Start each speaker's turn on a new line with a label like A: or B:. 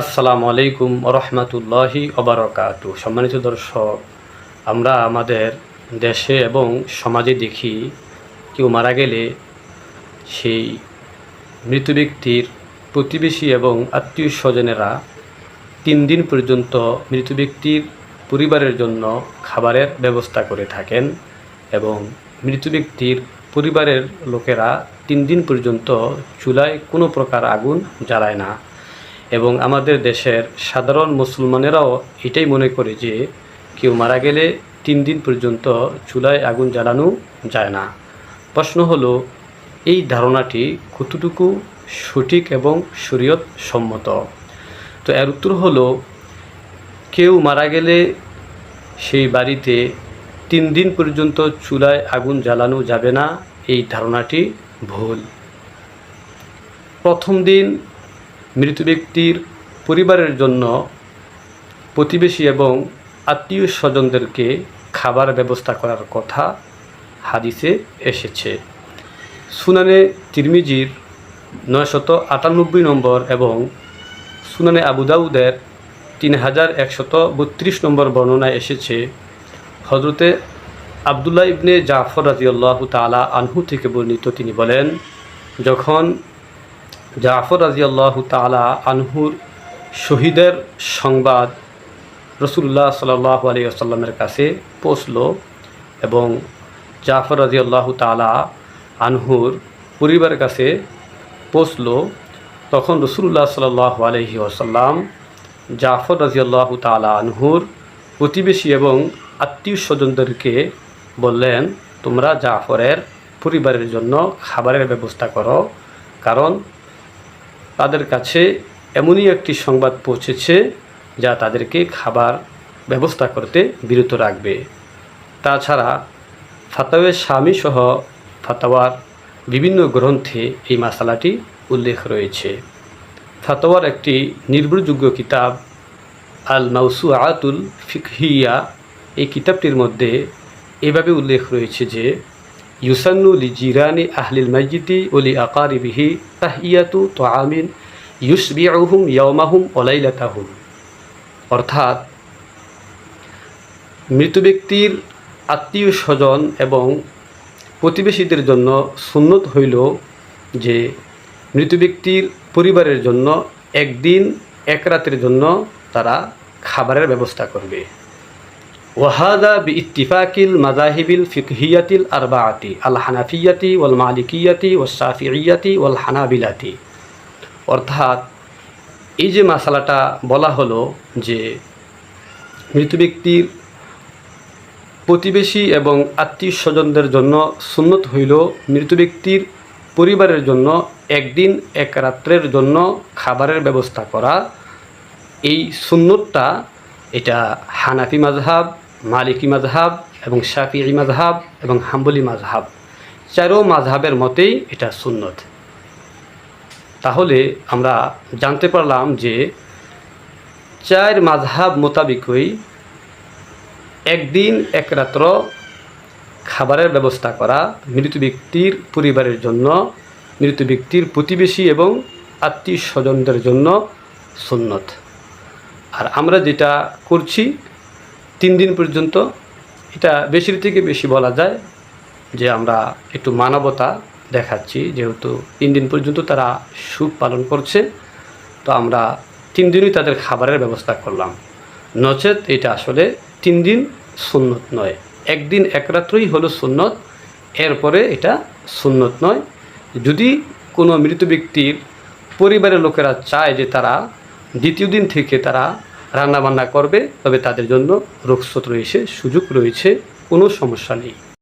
A: আসসালামু আলাইকুম রহমতুল্লাহি ওবারাকাতু। সম্মানিত দর্শক, আমরা আমাদের দেশে এবং সমাজে দেখি কেউ মারা গেলে সেই মৃত ব্যক্তির প্রতিবেশী এবং আত্মীয় স্বজনেরা 3 দিন পর্যন্ত মৃত ব্যক্তির পরিবারের জন্য খাবারের ব্যবস্থা করে থাকেন এবং মৃত ব্যক্তির পরিবারের লোকেরা 3 দিন পর্যন্ত চুলায় কোনো প্রকার আগুন জ্বালায় না। এবং আমাদের দেশের সাধারণ মুসলমানেরাও এটাই মনে করে যে কেউ মারা গেলে 3 দিন পর্যন্ত চুলায় আগুন জ্বালানো যায় না। প্রশ্ন হলো, এই ধারণাটি কতটুকু সঠিক এবং শরীয়ত সম্মত? তো এর উত্তর হলো, কেউ মারা গেলে সেই বাড়িতে 3 দিন পর্যন্ত চুলায় আগুন জ্বালানো যাবে না, এই ধারণাটি ভুল। প্রথম দিন মৃত ব্যক্তির পরিবারের জন্য প্রতিবেশী এবং আত্মীয় স্বজনদেরকে খাবার ব্যবস্থা করার কথা হাদিসে এসেছে। সুনানে তিরমিজির 998 নম্বর এবং সুনানে আবু দাউদের 3132 নম্বর বর্ণনায় এসেছে, হজরতে আবদুল্লাহ ইবনে জাফর রাদিয়াল্লাহু তাআলা আনহু থেকে বর্ণিত, তিনি বলেন, যখন জাফর রাদিয়াল্লাহু তাআলা আনহুর শহীদের সংবাদ রাসূলুল্লাহ সাল্লাল্লাহু আলাইহি ওয়াসাল্লামের কাছে পৌঁছল এবং জাফর রাদিয়াল্লাহু তাআলা আনহুর পরিবারের কাছে পৌঁছল, তখন রাসূলুল্লাহ সাল্লাল্লাহু আলাইহি ওয়াসাল্লাম জাফর রাদিয়াল্লাহু তাআলা আনহুর প্রতিবেশী এবং আত্মীয় স্বজনদেরকে বললেন, তোমরা জাফরের পরিবারের জন্য খাবারের ব্যবস্থা করো, কারণ তাদের কাছে এমনই একটি সংবাদ পৌঁছেছে যা তাদেরকে খাবার ব্যবস্থা করতে বিরত রাখবে। তাছাড়া ফাতাওয়ে শামী সহ ফাতাওয়ার বিভিন্ন গ্রন্থে এই মাসালাটি উল্লেখ রয়েছে। ফাতাওয়ার একটি নির্ভরযোগ্য কিতাব আল মাওসুআতুল ফিকহিয়া, এই কিতাবটির মধ্যে এভাবে উল্লেখ রয়েছে যে, ইউসান্নু লি জিরানি আহলিল মাইয়িতি ওয়া লি আকারিবিহি তাহিয়াতু তুআমিন ইউসবিউহুম ইয়াওমাহুম ওয়া লাইলাতাহুম। অর্থাৎ মৃত ব্যক্তির আত্মীয় স্বজন এবং প্রতিবেশীদের জন্য সুন্নত হইল যে মৃত ব্যক্তির পরিবারের জন্য একদিন এক রাতের জন্য তারা খাবারের ব্যবস্থা করবে। ওয়াহাদা বিইত্তিফাকিল মাযাহিবিল ফিকহিয়াতিল আরবাআতি আল হানাফিয়াতি ওয়াল মালিকিয়াতি ওয়াস শাফিঈয়াতি ওয়াল হানাবিলাতি। অর্থাৎ এই যে মাসালাটা বলা হলো যে মৃত ব্যক্তির প্রতিবেশী এবং আত্মীয় স্বজনদের জন্য সুন্নত হইল মৃত ব্যক্তির পরিবারের জন্য একদিন এক রাত্রের জন্য খাবারের ব্যবস্থা করা। এই সুন্নতটা এটা হানাফি মাযহাব, মালিকি মাযহাব এবং শাফিঈ মাযহাব এবং হাম্বলি মাযহাব, 4 মাযহাবের মতেই এটা সুন্নত। তাহলে আমরা জানতে পারলাম যে 4 মাযহাব মোতাবিকই একদিন এক রাত্র খাবারের ব্যবস্থা করা মৃত ব্যক্তির পরিবারের জন্য, মৃত ব্যক্তির প্রতিবেশী এবং আত্মীয় স্বজনদের জন্য সুন্নত। আর আমরা যেটা করছি 3 দিন পর্যন্ত, এটা বেশির থেকে বেশি বলা যায় যে আমরা একটু মানবতা দেখাচ্ছি, যেহেতু 3 দিন পর্যন্ত তারা সুখ পালন করছে, তো আমরা 3 দিনই তাদের খাবারের ব্যবস্থা করলাম। নচেত এটা আসলে 3 দিন সুন্নত নয়, একদিন এক রাত্রই হলো সুন্নত, এরপরে এটা সুন্নত নয়। যদি কোনো মৃত ব্যক্তির পরিবারের লোকেরা চায় যে তারা দ্বিতীয় দিন থেকে তারা রান্নাবান্না করবে, তবে তাদের জন্য রুখসত রয়েছে, সুযোগ রয়েছে, কোনো সমস্যা নেই।